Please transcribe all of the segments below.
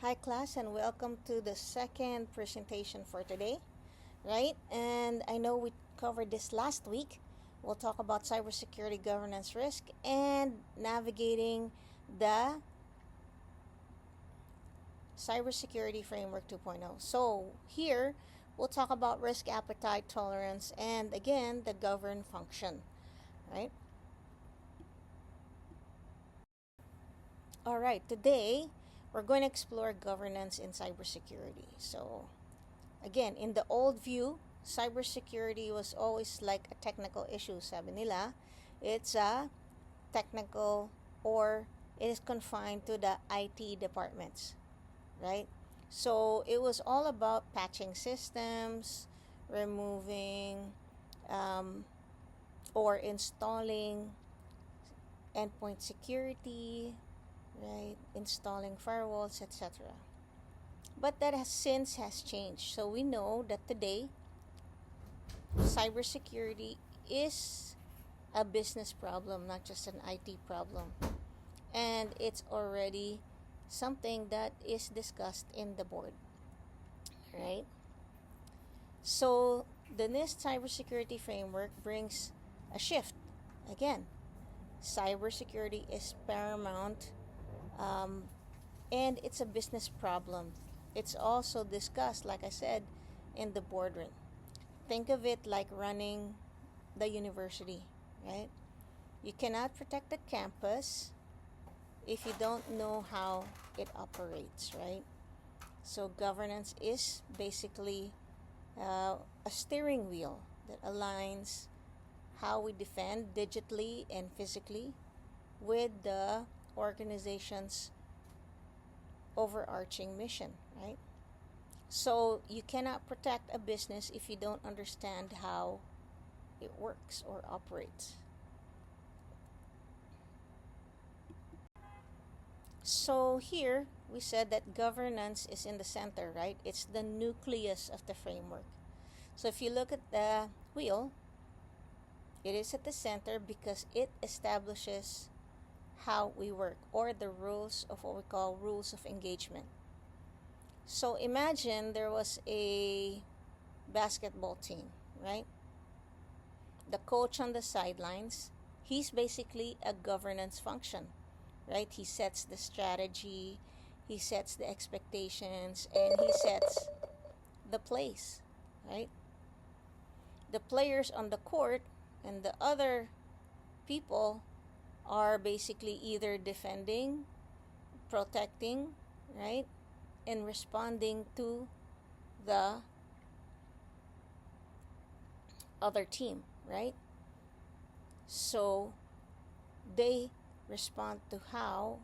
Hi class, and welcome to the second presentation for today, right? And I know we covered this last week. We'll talk about cybersecurity governance risk and navigating the cybersecurity framework 2.0. So here we'll talk about risk appetite tolerance and again the govern function, right? All right, today we're going to explore governance in cybersecurity. So again, in the old view, cybersecurity was always like a technical issue, sabi nila. It's a technical, or it is confined to the IT departments, right? So it was all about patching systems, removing or installing endpoint security, right? Installing firewalls, etc. But that has changed. So we know that today cybersecurity is a business problem, not just an IT problem. And it's already something that is discussed in the board, right? So the NIST cybersecurity framework brings a shift. Again, cybersecurity is paramount, and it's a business problem. It's also discussed, like I said, in the boardroom. Think of it like running the university, right? You cannot protect the campus if you don't know how it operates, right? So governance is basically a steering wheel that aligns how we defend digitally and physically with the organization's overarching mission, right? So you cannot protect a business if you don't understand how it works or operates. So here we said that governance is in the center, right? It's the nucleus of the framework. So if you look at the wheel, it is at the center because it establishes how we work, or the rules of what we call rules of engagement. So imagine there was a basketball team, right? The coach on the sidelines, he's basically a governance function, right? He sets the strategy, he sets the expectations, and he sets the plays, right? The players on the court and the other people are basically either defending, protecting, right? And responding to the other team, right? So they respond to how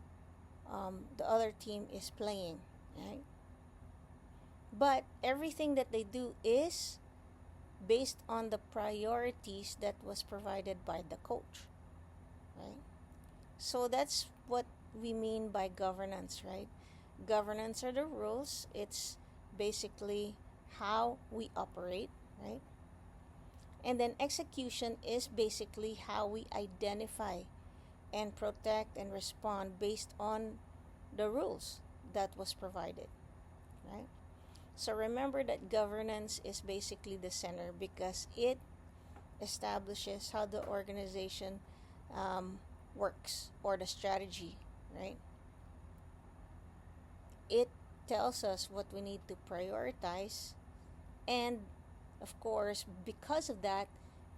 the other team is playing, right? But everything that they do is based on the priorities that was provided by the coach, right? So that's what we mean by governance, right? Governance are the rules. It's basically how we operate, right? And then execution is basically how we identify and protect and respond based on the rules that was provided, right? So remember that governance is basically the center because it establishes how the organization works, or the strategy, right? It tells us what we need to prioritize, and of course, because of that,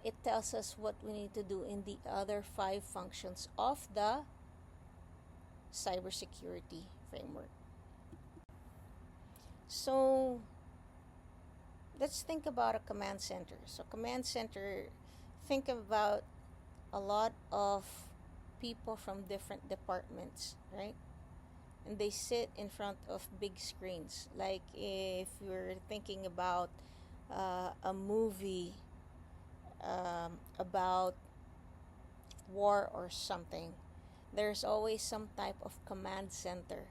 it tells us what we need to do in the other 5 functions of the cybersecurity framework. So let's think about a command center. So command center, think about a lot of people from different departments, right? And they sit in front of big screens. Like if you're thinking about a movie about war or something, there's always some type of command center,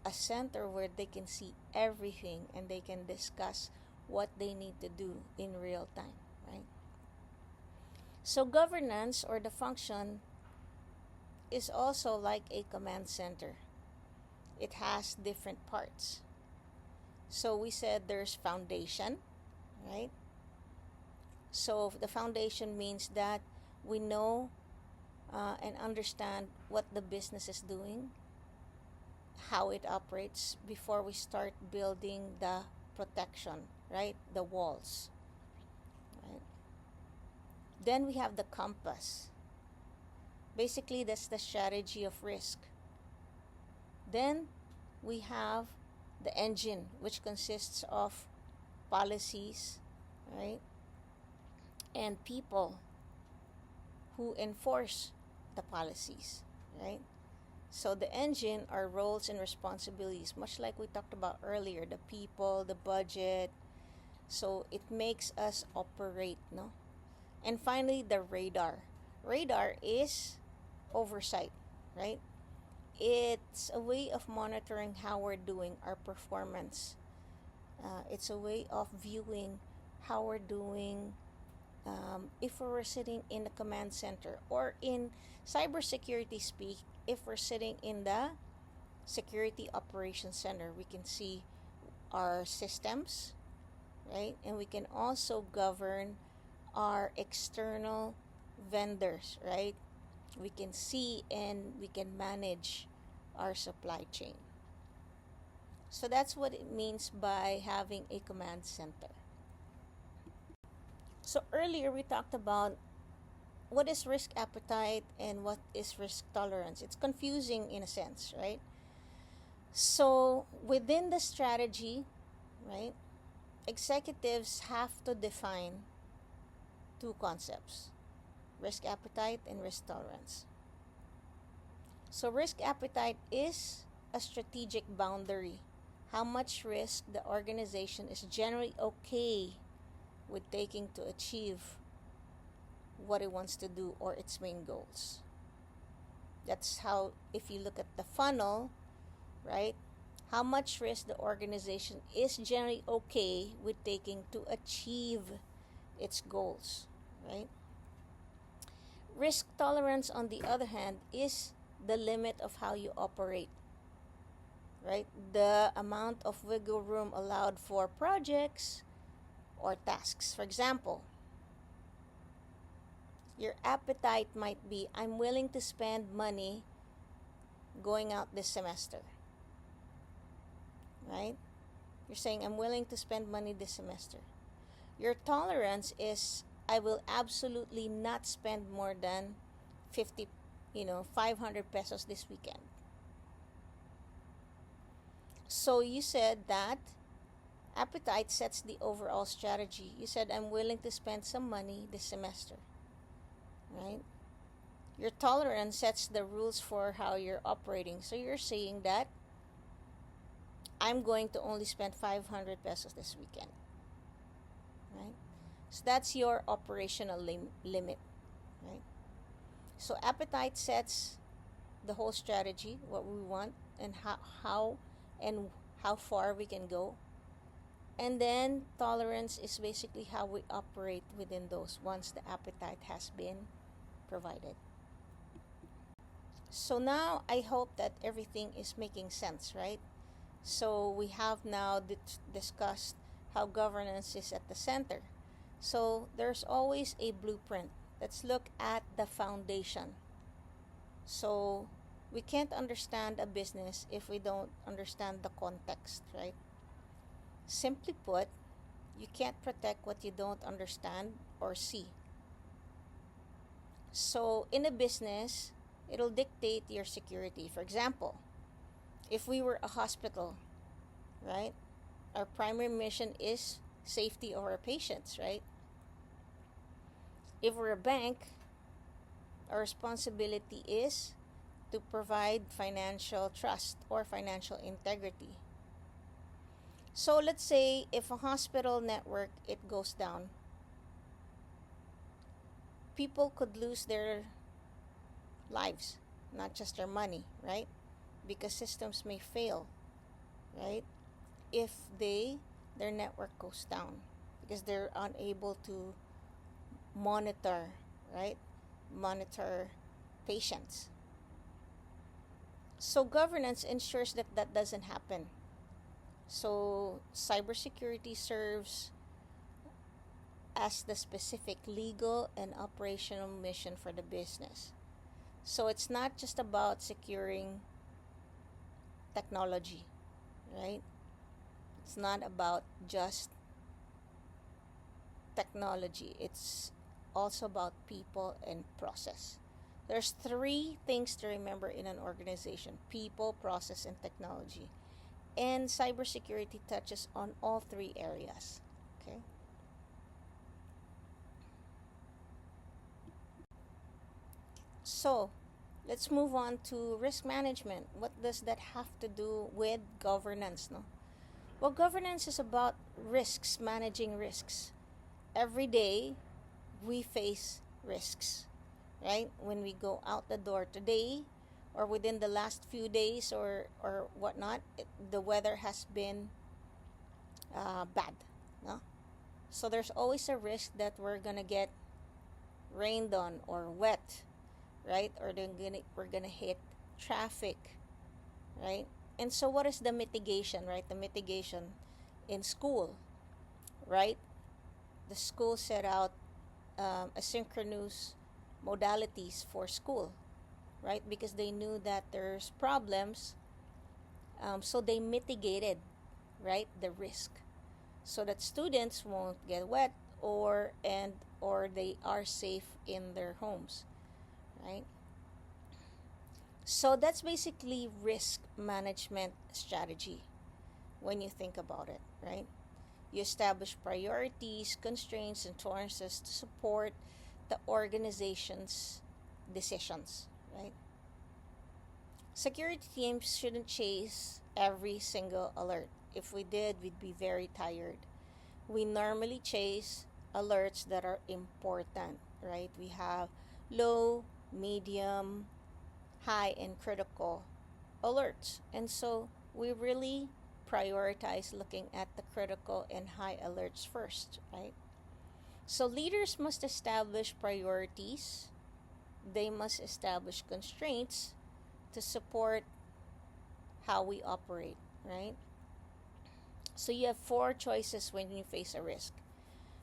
a center where they can see everything and they can discuss what they need to do in real time, right? So governance, or the function, is also like a command center. it has different parts. So we said there's foundation, right? So the foundation means that we know and understand what the business is doing, how it operates before we start building the protection, right? The walls, right? Then we have the compass. Basically, that's the strategy of risk. Then we have the engine, which consists of policies, right? And people who enforce the policies, right? So the engine are roles and responsibilities, much like we talked about earlier, the people, the budget. So it makes us operate, no? And finally, the radar. Radar is oversight, right? It's a way of monitoring how we're doing, our performance. It's a way of viewing how we're doing if we're sitting in the command center, or in cybersecurity speak, if we're sitting in the security operations center, we can see our systems, right? And we can also govern our external vendors, right? We can see and we can manage our supply chain. So that's what it means by having a command center. So earlier we talked about what is risk appetite and what is risk tolerance. It's confusing in a sense, right? So within the strategy, right, executives have to define two concepts: risk appetite and risk tolerance. So risk appetite is a strategic boundary, how much risk the organization is generally okay with taking to achieve what it wants to do or its main goals. That's how, if you look at the funnel, right, how much risk the organization is generally okay with taking to achieve its goals, right? Risk tolerance, on the other hand, is the limit of how you operate, right? The amount of wiggle room allowed for projects or tasks. For example, your appetite might be, I'm willing to spend money going out this semester, right? You're saying, I'm willing to spend money this semester. Your tolerance is, I will absolutely not spend more than 500 pesos this weekend. So you said that appetite sets the overall strategy. You said, I'm willing to spend some money this semester, right? Your tolerance sets the rules for how you're operating. So you're saying that I'm going to only spend 500 pesos this weekend, right? So that's your operational limit, right? So appetite sets the whole strategy, what we want, and how far we can go. And then tolerance is basically how we operate within those once the appetite has been provided. So now I hope that everything is making sense, right? So we have now discussed how governance is at the center. So there's always a blueprint. Let's look at the foundation. So we can't understand a business if we don't understand the context, right? Simply put, you can't protect what you don't understand or see. So in a business, it'll dictate your security. For example, if we were a hospital, right, our primary mission is safety of our patients, right? If we're a bank, our responsibility is to provide financial trust or financial integrity. So let's say if a hospital network, it goes down, people could lose their lives, not just their money, right? Because systems may fail, right? If their network goes down because they're unable to monitor, right? Monitor patients. So governance ensures that that doesn't happen. So cybersecurity serves as the specific legal and operational mission for the business. So it's not just about securing technology, right? It's not about just technology. It's also about people and process. There's three things to remember in an organization: people, process, and technology. And cybersecurity touches on all three areas. Okay? So, let's move on to risk management. What does that have to do with governance, no? Well, governance is about risks, managing risks. Every day, we face risks, right? When we go out the door today, or within the last few days, or whatnot, the weather has been bad, no? So there's always a risk that we're gonna get rained on or wet, right? Or we're gonna hit traffic, right? And so, what is the mitigation, right? The mitigation in school, right? The school set out asynchronous modalities for school, right? Because they knew that there's problems, so they mitigated, right, the risk, so that students won't get wet or they are safe in their homes, right? So that's basically risk management strategy when you think about it, right? You establish priorities, constraints, and tolerances to support the organization's decisions, right? Security teams shouldn't chase every single alert. If we did, we'd be very tired. We normally chase alerts that are important, right? We have low, medium, high, and critical alerts. And so we really prioritize looking at the critical and high alerts first, right? So leaders must establish priorities, they must establish constraints to support how we operate, right? So you have four choices when you face a risk.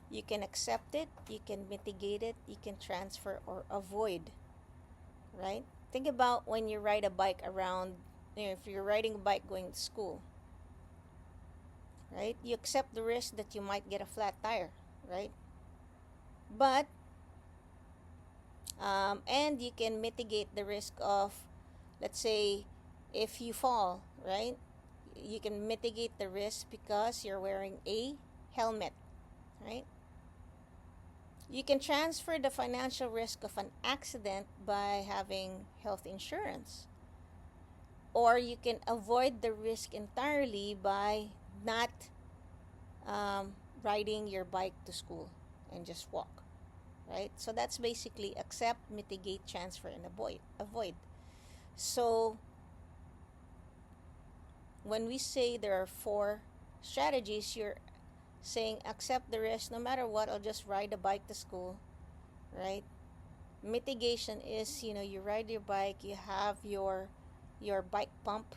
You can accept it, you can mitigate it, you can transfer or avoid, right? Think about when you ride a bike around, if you're riding a bike going to school, right? You accept the risk that you might get a flat tire, right? But, and you can mitigate the risk of, let's say, if you fall, right? You can mitigate the risk because you're wearing a helmet, right? You can transfer the financial risk of an accident by having health insurance. Or you can avoid the risk entirely by not riding your bike to school and just walk, right? So that's basically accept, mitigate, transfer, and avoid. So when we say there are four strategies, you're saying accept the risk no matter what, I'll just ride a bike to school, right? Mitigation is, you ride your bike, you have your bike pump,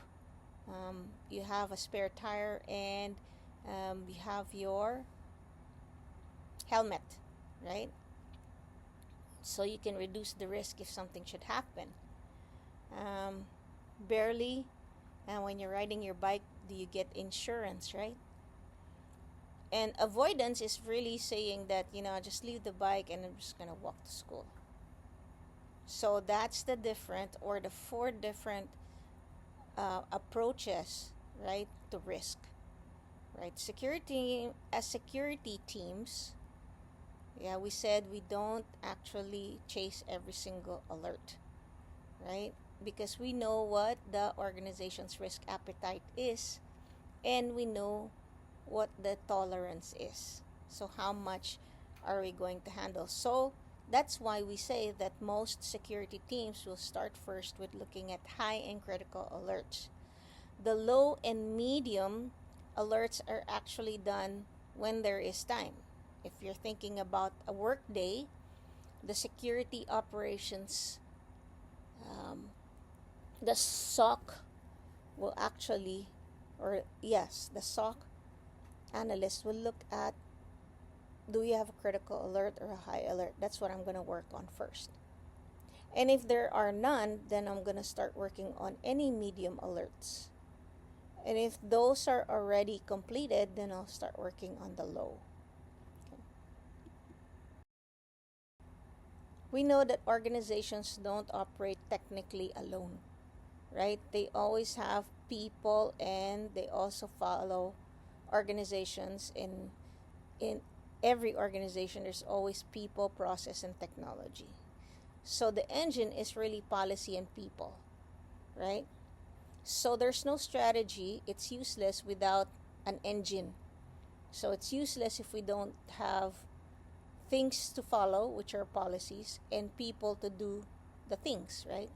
you have a spare tire, and you have your helmet, right? So you can reduce the risk if something should happen. Barely, and when you're riding your bike, do you get insurance, right? And avoidance is really saying that, just leave the bike and I'm just going to walk to school. So that's the four different approaches, right, to risk, right? Security teams, yeah, we said we don't actually chase every single alert, right? Because we know what the organization's risk appetite is, and we know what the tolerance is. So how much are we going to handle? So that's why we say that most security teams will start first with looking at high and critical alerts. The low and medium alerts are actually done when there is time. If you're thinking about a work day, the security operations the SOC will actually, or yes, the SOC analyst will look at, do you have a critical alert or a high alert? That's what I'm going to work on first. And if there are none, then I'm going to start working on any medium alerts. And if those are already completed, then I'll start working on the low. Okay. We know that organizations don't operate technically alone, right? They always have people, and they also follow organizations. In every organization, there's always people, process, and technology. So the engine is really policy and people, right? So there's no strategy. It's useless without an engine. So it's useless if we don't have things to follow, which are policies, and people to do the things, right?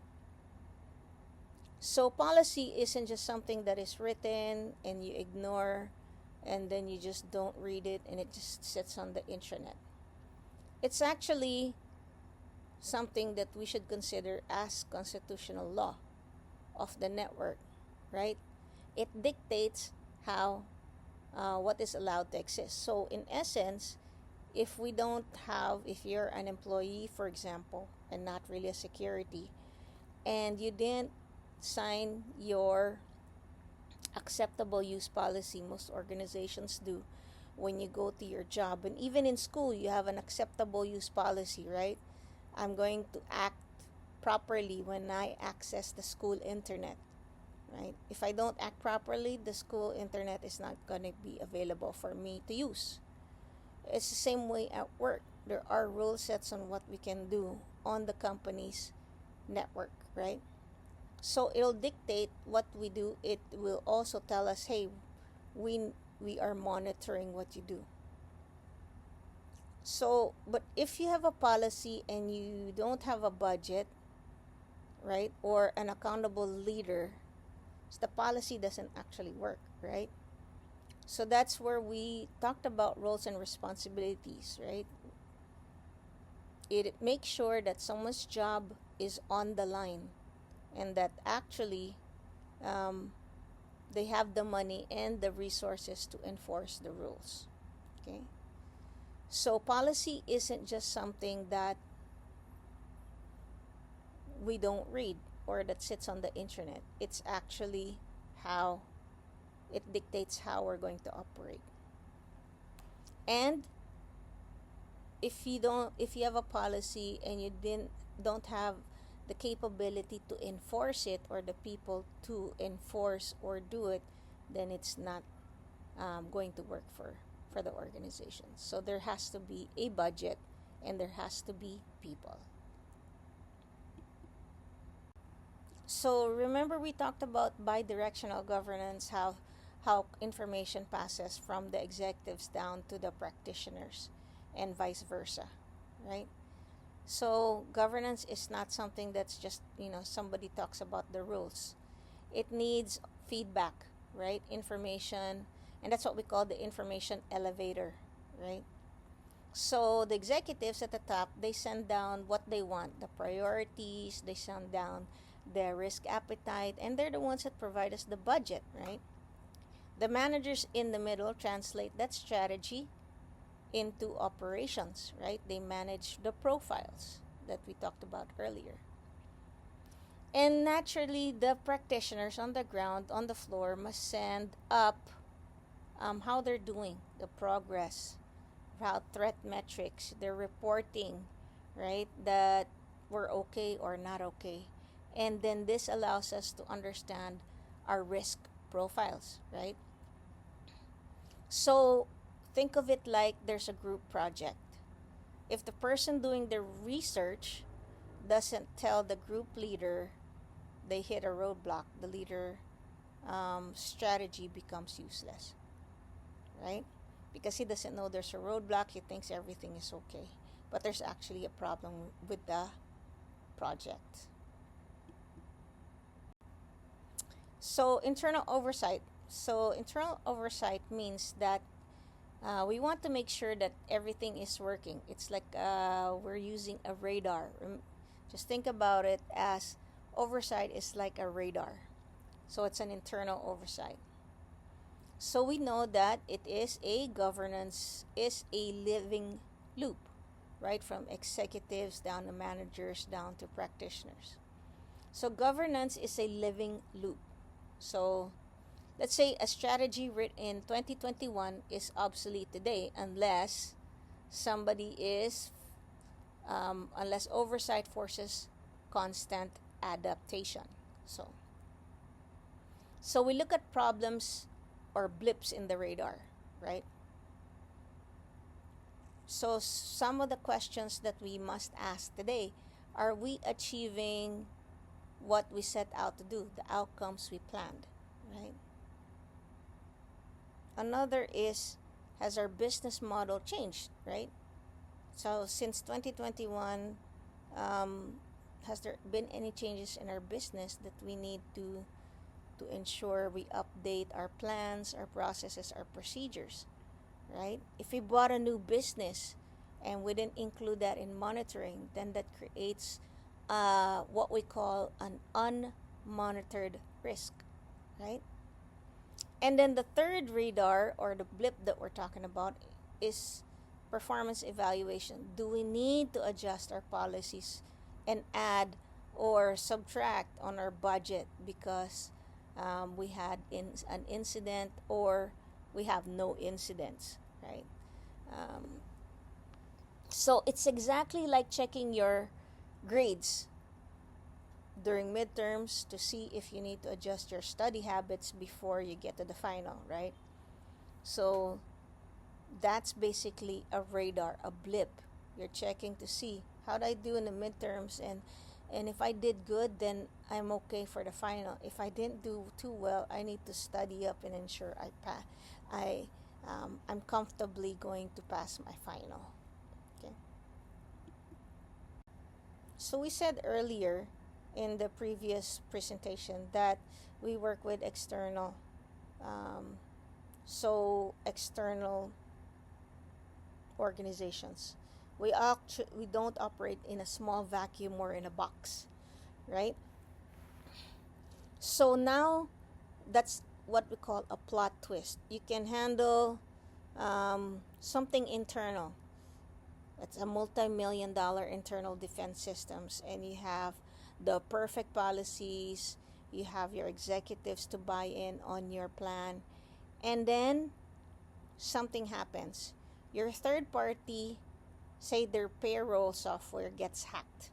So policy isn't just something that is written and you ignore, and then you just don't read it and it just sits on the intranet. It's actually something that we should consider as constitutional law of the network, right? It dictates how what is allowed to exist. So in essence, if you're an employee, for example, and not really a security, and you didn't sign your acceptable use policy, most organizations do, when you go to your job, and even in school, you have an acceptable use policy, right? I'm going to act properly when I access the school internet, right? If I don't act properly, the school internet is not going to be available for me to use. It's the same way at work. There are rule sets on what we can do on the company's network, right? So it'll dictate what we do. It will also tell us, hey, we are monitoring what you do. So, but if you have a policy and you don't have a budget, right, or an accountable leader, the policy doesn't actually work, right? So that's where we talked about roles and responsibilities, right? It makes sure that someone's job is on the line, and that actually they have the money and the resources to enforce the rules. Okay? So policy isn't just something that we don't read or that sits on the internet. It's actually how it dictates how we're going to operate. And if you have a policy and you don't have the capability to enforce it, or the people to enforce or do it, then it's not going to work for the organization. So there has to be a budget, and there has to be people. So remember, we talked about bi-directional governance, how information passes from the executives down to the practitioners and vice versa, right? So governance is not something that's just, somebody talks about the rules. It needs feedback, right? Information, and that's what we call the information elevator, right? So the executives at the top, they send down what they want, the priorities, they send down their risk appetite, and they're the ones that provide us the budget, right? The managers in the middle translate that strategy into operations, right? They manage the profiles that we talked about earlier. And naturally, the practitioners on the ground, on the floor, must send up how they're doing, the progress, how threat metrics, they're reporting, right? That we're okay or not okay. And then this allows us to understand our risk profiles, right? So think of it like there's a group project. If the person doing the research doesn't tell the group leader, they hit a roadblock. The leader strategy becomes useless, right? Because he doesn't know there's a roadblock. He thinks everything is okay, but there's actually a problem with the project. So internal oversight. So internal oversight means that we want to make sure that everything is working. It's like we're using a radar. Just think about it as, oversight is like a radar. So it's an internal oversight. So we know that governance is a living loop, right? From executives down to managers down to practitioners. So governance is a living loop. So let's say a strategy written in 2021 is obsolete today unless unless oversight forces constant adaptation. So we look at problems or blips in the radar, right? So some of the questions that we must ask today: are we achieving what we set out to do, the outcomes we planned, right? Another is, has our business model changed, right? So since 2021, has there been any changes in our business that we need to ensure we update our plans, our processes, our procedures, right? If we bought a new business and we didn't include that in monitoring, then that creates what we call an unmonitored risk, right? And then the third radar or the blip that we're talking about is performance evaluation. Do we need to adjust our policies and add or subtract on our budget because we had an incident or we have no incidents, right? So it's exactly like checking your grades during midterms to see if you need to adjust your study habits before you get to the final, right? So that's basically a radar, a blip. You're checking to see how did I do in the midterms, and if I did good, then I'm okay for the final. If I didn't do too well, I need to study up and ensure I'm comfortably going to pass my final. Okay. So we said earlier in the previous presentation that we work with external organizations. We don't operate in a small vacuum or in a box, right? So now that's what we call a plot twist. You can handle something internal. It's a multi-million-dollar internal defense systems, and you have the perfect policies, you have your executives to buy in on your plan, and then something happens. Your third party, say their payroll software gets hacked,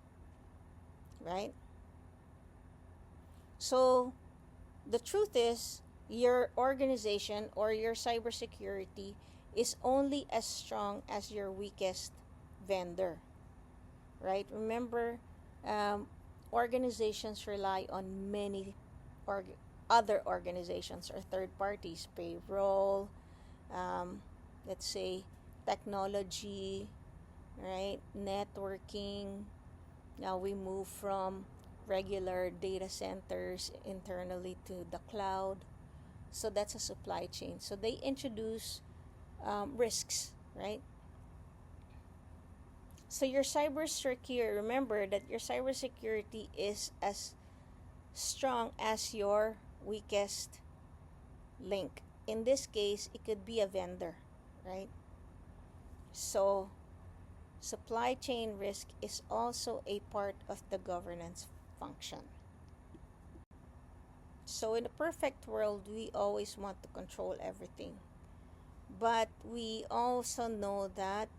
right? So the truth is, your organization or your cybersecurity is only as strong as your weakest vendor, right? Remember, organizations rely on many other organizations or third parties, payroll, let's say technology, right? Networking. Now we move from regular data centers internally to the cloud. So that's a supply chain. So they introduce risks, right? So remember that your cybersecurity is as strong as your weakest link. In this case, it could be a vendor, right? So supply chain risk is also a part of the governance function. So in a perfect world, we always want to control everything. But we also know that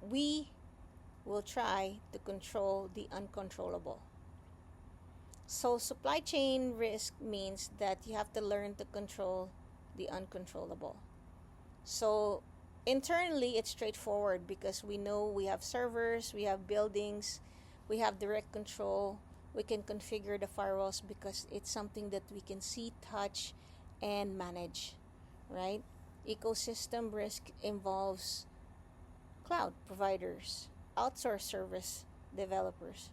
we will try to control the uncontrollable. So supply chain risk means that you have to learn to control the uncontrollable. So internally, it's straightforward because we know we have servers, we have buildings, we have direct control. We can configure the firewalls because it's something that we can see, touch, and manage, right? Ecosystem risk involves cloud providers, outsourced service developers.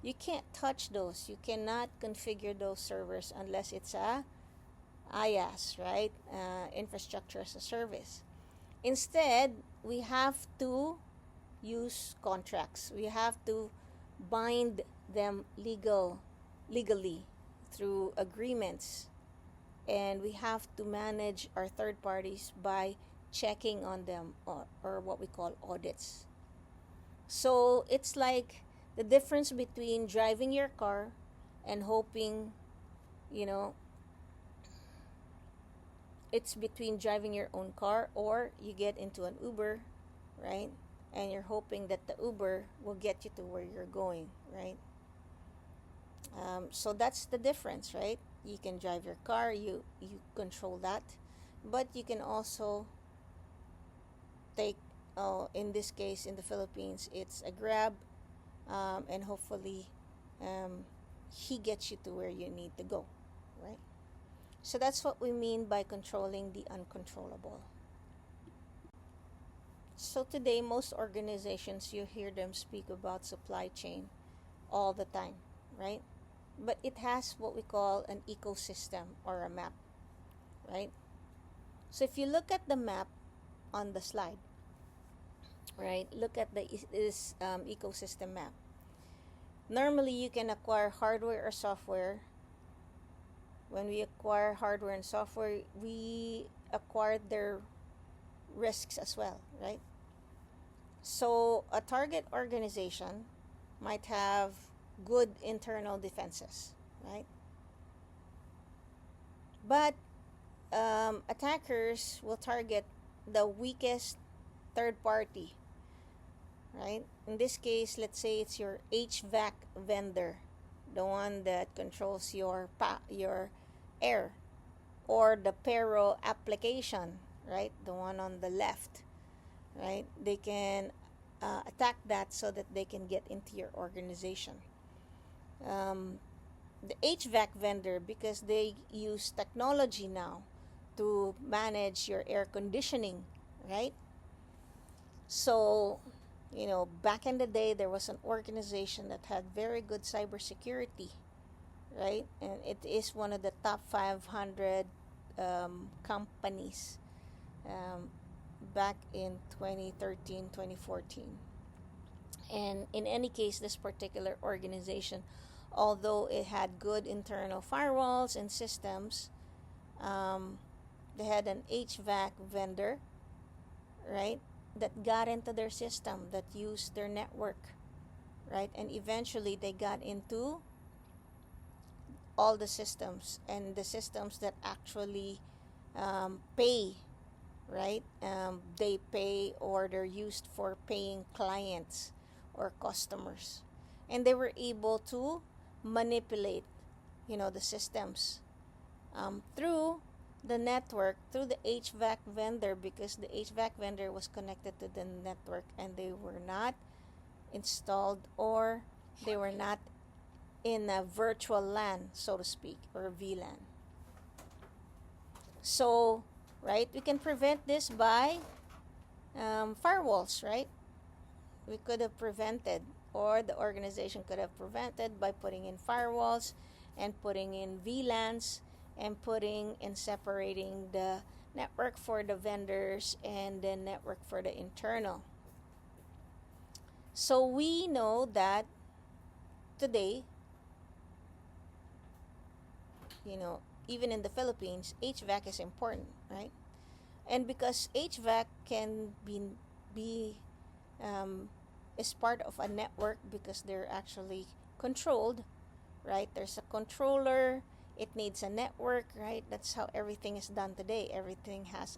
You can't touch those. You cannot configure those servers unless it's a IaaS, right? Infrastructure as a service. Instead, we have to use contracts. We have to bind them legally through agreements, and we have to manage our third parties by checking on them, or what we call audits. So it's like the difference between driving your car and hoping, you know, it's between driving your own car or you get into an Uber, right? And you're hoping that the Uber will get you to where you're going, right? So that's the difference, right? You can drive your car, you control that, but you can also take, in this case in the Philippines, it's a Grab, and hopefully he gets you to where you need to go, right? So that's what we mean by controlling the uncontrollable. So today, most organizations, you hear them speak about supply chain all the time, right? But it has what we call an ecosystem or a map, right? So if you look at the map on the slide, right, look at this ecosystem map. Normally, you can acquire hardware or software. When we acquire hardware and software, we acquire their risks as well, right? So a target organization might have good internal defenses, right? But attackers will target the weakest third party, right? In this case, let's say it's your HVAC vendor, the one that controls your air, or the payroll application, right? The one on the left, right? They can attack that so that they can get into your organization. The HVAC vendor, because they use technology now to manage your air conditioning, right? So, back in the day, there was an organization that had very good cybersecurity, right? And it is one of the top 500 companies back in 2013, 2014. And in any case, this particular organization, although it had good internal firewalls and systems, they had an HVAC vendor, right, that got into their system, that used their network, right? And eventually they got into all the systems, and the systems that actually pay, right? They pay, or they're used for paying clients or customers. And they were able to manipulate, the systems through the network, through the HVAC vendor, because the HVAC vendor was connected to the network and they were not installed, or they were not in a virtual LAN, so to speak, or VLAN. So, right, we can prevent this by firewalls, right? We could have prevented, or the organization could have prevented, by putting in firewalls and putting in VLANs and putting and separating the network for the vendors and the network for the internal. So we know that today, even in the Philippines, HVAC is important, right? And because HVAC can be is part of a network, because they're actually controlled, right? There's a controller, it needs a network, right? That's how everything is done today. Everything has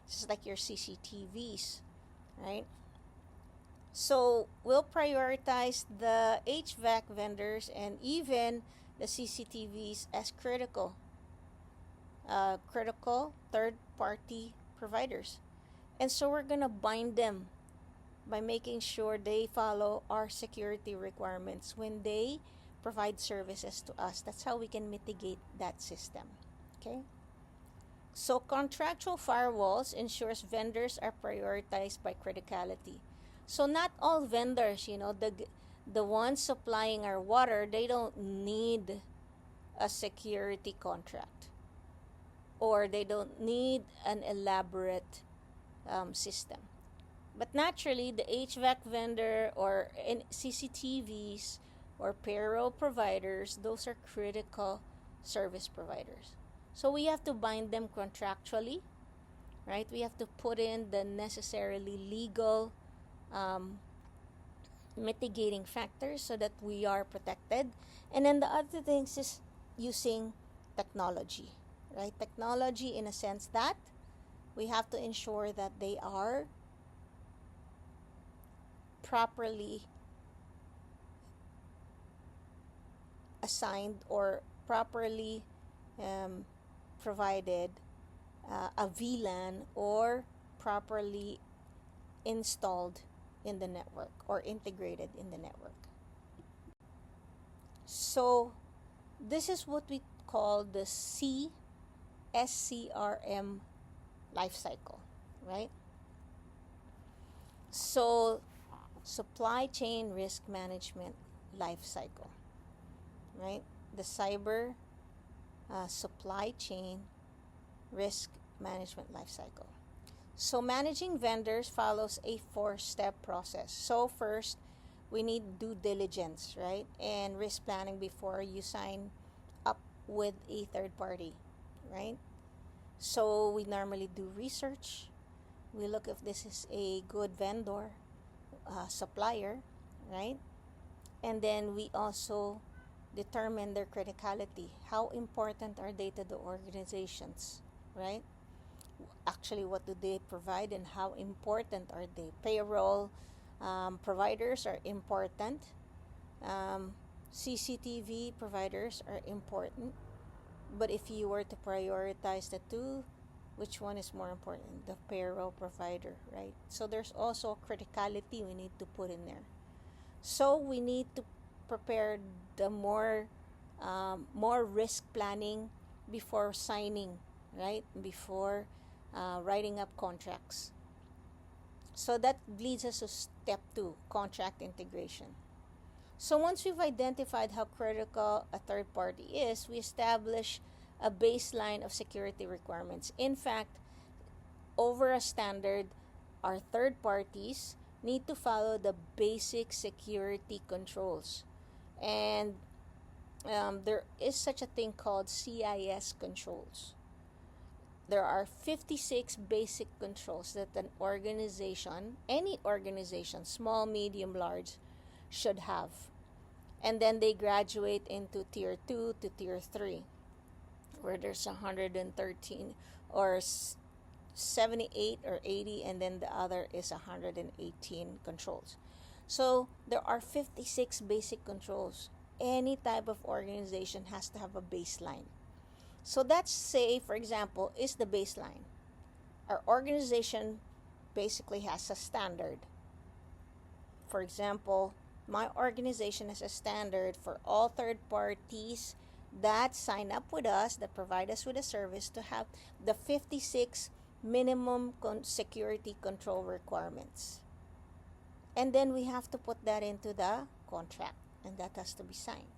just like your CCTVs, right? So we'll prioritize the HVAC vendors and even the CCTVs as critical third-party providers. And so we're going to bind them by making sure they follow our security requirements when they provide services to us. That's how we can mitigate that system. Okay? So contractual firewalls ensures vendors are prioritized by criticality. So not all vendors, the ones supplying our water, they don't need a security contract, or they don't need an elaborate system. But naturally, the HVAC vendor or CCTVs or payroll providers, those are critical service providers. So we have to bind them contractually, right? We have to put in the necessarily legal mitigating factors so that we are protected. And then the other things is using technology, right? Technology in a sense that we have to ensure that they are properly assigned or properly provided a VLAN or properly installed in the network or integrated in the network. So this is what we call the SCRM lifecycle, right? So supply chain risk management lifecycle, right? The cyber supply chain risk management lifecycle. So managing vendors follows a 4-step process. So first, we need due diligence, right? And risk planning before you sign up with a third party, right? So we normally do research. We look if this is a good vendor, supplier, right? And then we also determine their criticality. How important are they to the organizations, right? Actually, what do they provide and how important are they? Payroll providers are important. CCTV providers are important. But if you were to prioritize the two, which one is more important? The payroll provider, right? So there's also criticality we need to put in there. So we need to prepare the more risk planning before signing, right? Before writing up contracts. So that leads us to step 2, contract integration. So once we've identified how critical a third party is, we establish a baseline of security requirements. In fact, over a standard, our third parties need to follow the basic security controls. And there is such a thing called CIS controls. There are 56 basic controls that an organization, any organization, small, medium, large, should have. And then they graduate into tier 2 to tier 3, where there's 113 or 78 or 80, and then the other is 118 controls. So there are 56 basic controls. Any type of organization has to have a baseline. So that's, say, for example, is the baseline. Our organization basically has a standard. For example, my organization has a standard for all third parties that sign up with us, that provide us with a service, to have the 56 minimum security control requirements. And then we have to put that into the contract, and that has to be signed,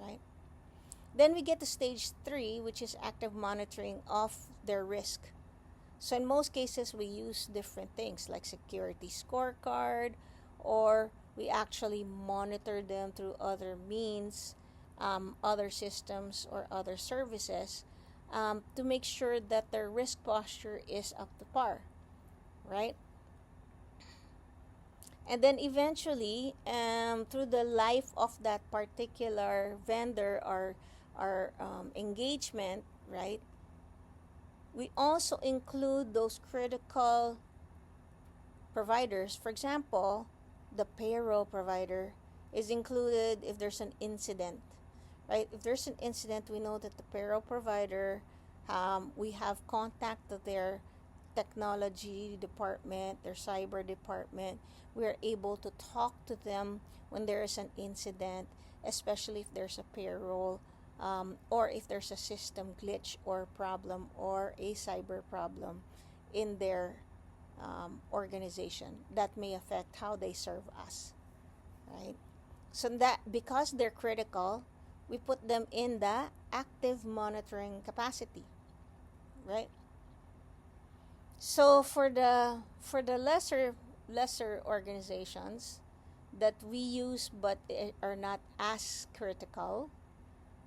right? Then we get to stage 3, which is active monitoring of their risk. So in most cases, we use different things like security scorecard, or we actually monitor them through other means, other systems or other services, to make sure that their risk posture is up to par, right? And then eventually, through the life of that particular vendor or engagement, right, we also include those critical providers. For example, the payroll provider is included if there's an incident, right? If there's an incident, we know that the payroll provider, we have contact to their technology department, their cyber department. We are able to talk to them when there is an incident, especially if there's a payroll, or if there's a system glitch or problem or a cyber problem in their organization that may affect how they serve us, right? So that, because they're critical, we put them in the active monitoring capacity, right? So for the lesser organizations, that we use but are not as critical,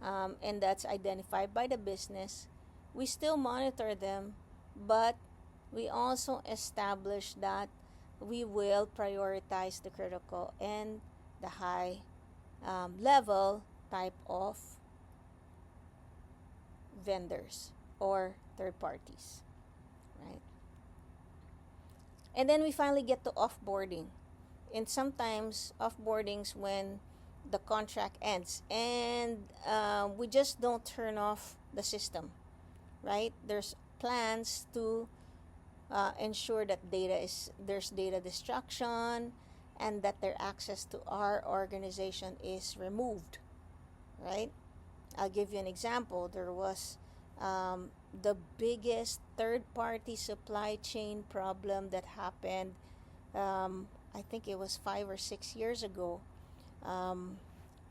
and that's identified by the business, we still monitor them, but we also establish that we will prioritize the critical and the high level type of vendors or third parties, right? And then we finally get to offboarding. And sometimes offboardings when the contract ends and we just don't turn off the system, right? There's plans to ensure that there's data destruction and that their access to our organization is removed, right? I'll give you an example. There was the biggest third-party supply chain problem that happened. I think it was 5 or 6 years ago,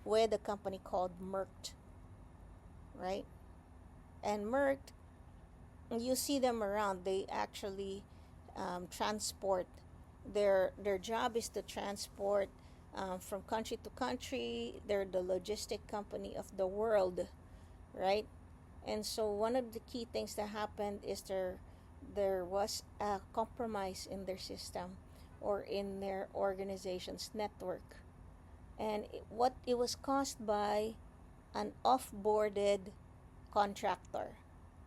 with a company called Merck, right? And Merck, you see them around. They actually transport. Their job is to transport from country to country. They're the logistic company of the world, right? And so one of the key things that happened is there was a compromise in their system or in their organization's network, and it was caused by an off-boarded contractor.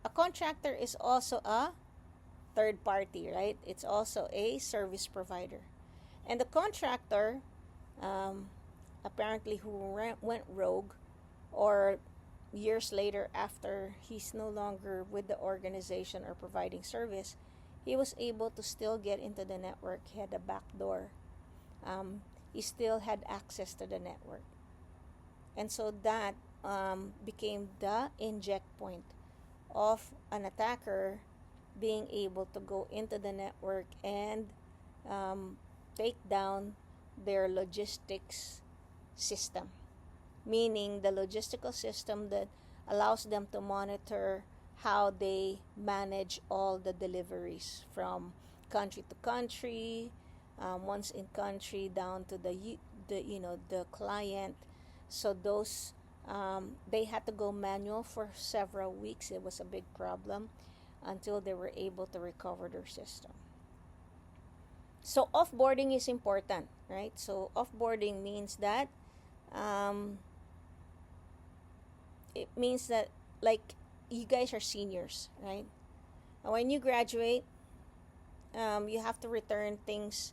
A contractor is also a third party, right? It's also a service provider. And the contractor, apparently who went rogue, or years later after he's no longer with the organization or providing service, he was able to still get into the network. He had a back door. He still had access to the network. And so that became the inject point of an attacker being able to go into the network and take down their logistics system, meaning the logistical system that allows them to monitor how they manage all the deliveries from country to country, once in country down to the client. So those they had to go manual for several weeks. It was a big problem until they were able to recover their system. So offboarding is important, right? So offboarding means that it means that, like, you guys are seniors, right? When you graduate, you have to return things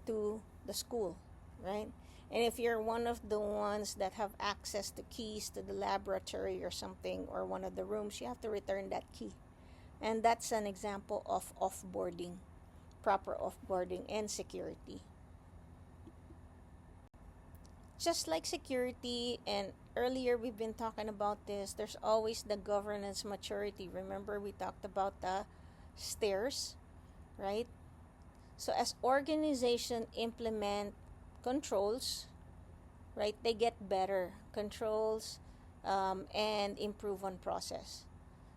to the school, right? And if you're one of the ones that have access to keys to the laboratory or something, or one of the rooms, you have to return that key. And that's an example of offboarding, proper offboarding and security. Just like security, and earlier we've been talking about this, there's always the governance maturity. Remember, we talked about the stairs, right? So as organization implement controls, right, they get better controls and improve on process.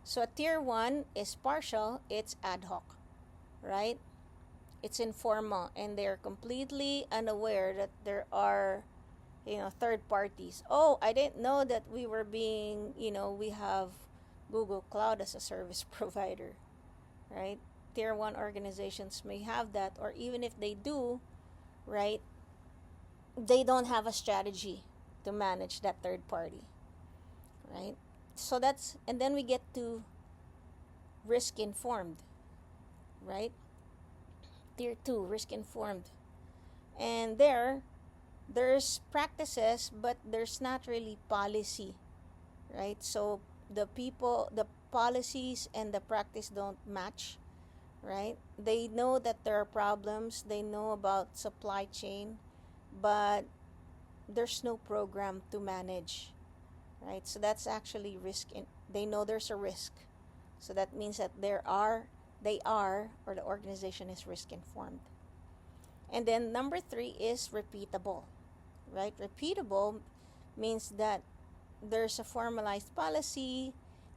So a tier 1 is partial, it's ad hoc, right? It's informal, and they're completely unaware that there are third parties. Oh, I didn't know that we were being, we have Google Cloud as a service provider, right? Tier 1 organizations may have that, or even if they do, right, they don't have a strategy to manage that third party, right? So that's, and then we get to risk informed, right? Tier 2, risk informed. And there's practices, but there's not really policy, right? So the policies and the practice don't match, right? They know that there are problems, they know about supply chain, but there's no program to manage, right? So that's actually risk. They know there's a risk, so that means that or the organization is risk informed. And then number 3 is repeatable, right? Repeatable means that there's a formalized policy,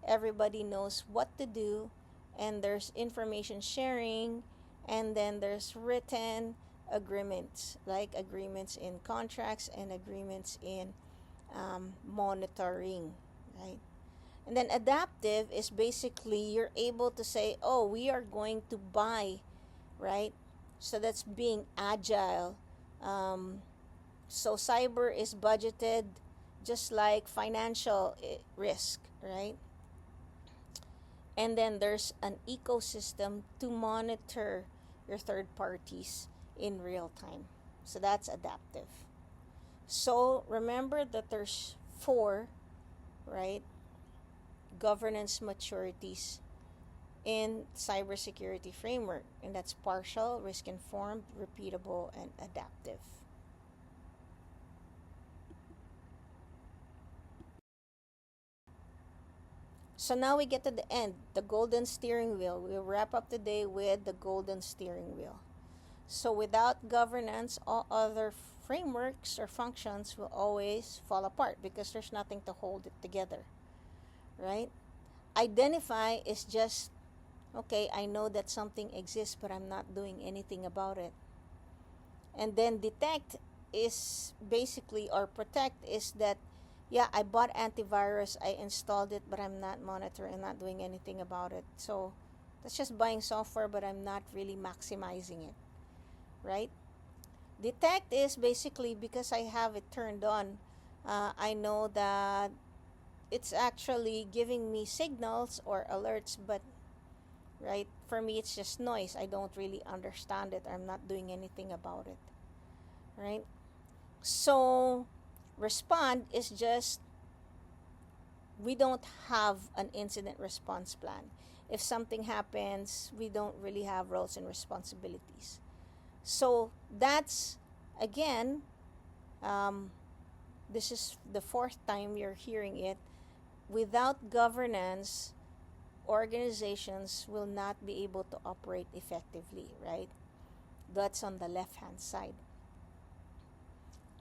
everybody knows what to do, and there's information sharing, and then there's written agreements, like agreements in contracts and agreements in monitoring, right? And then adaptive is basically you're able to say, oh, we are going to buy, right? So that's being agile. So cyber is budgeted just like financial risk, right? And then there's an ecosystem to monitor your third parties in real time. So that's adaptive. So remember that there's four, right, governance maturities in cybersecurity framework, and that's partial, risk informed, repeatable, and adaptive. So now we get to the end, the golden steering wheel. We'll wrap up today with the golden steering wheel. So without governance, all other frameworks or functions will always fall apart because there's nothing to hold it together, right? Identify is just, okay, I know that something exists, but I'm not doing anything about it. And then detect is basically, or protect is that, yeah, I bought antivirus, I installed it, but I'm not monitoring, not doing anything about it. So that's just buying software, but I'm not really maximizing it, right? Detect is basically because I have it turned on, I know that it's actually giving me signals or alerts, but right, for me it's just noise. I don't really understand it. I'm not doing anything about it, right? So respond is just we don't have an incident response plan. If something happens, we don't really have roles and responsibilities. So that's, again, this is the fourth time you're hearing it. Without governance, organizations will not be able to operate effectively, right? That's on the left hand side.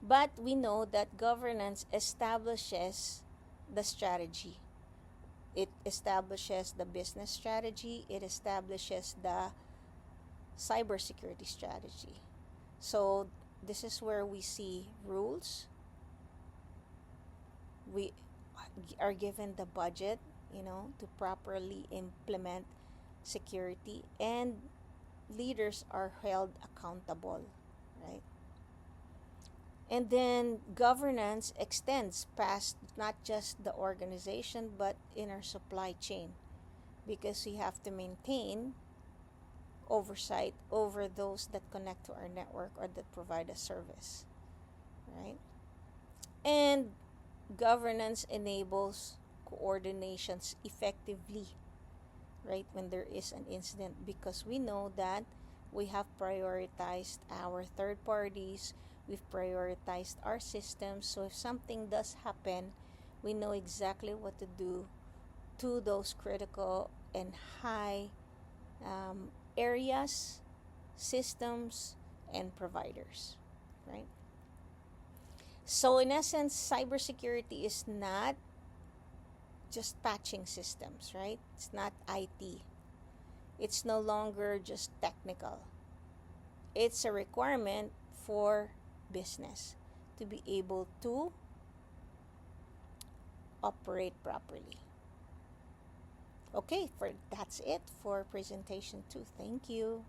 But we know that governance establishes the strategy. It establishes the business strategy. It establishes the cybersecurity strategy. So this is where we see rules. We are given the budget, to properly implement security, and leaders are held accountable, right? And then governance extends past not just the organization but in our supply chain, because we have to maintain oversight over those that connect to our network or that provide a service, right? And governance enables coordinations effectively, right, when there is an incident, because we know that we have prioritized our third parties, we've prioritized our systems, so if something does happen, we know exactly what to do to those critical and high areas, systems, and providers, right? So in essence, cybersecurity is not just patching systems, right? It's not IT. It's no longer just technical. It's a requirement for business to be able to operate properly. Okay, that's it for presentation 2. Thank you.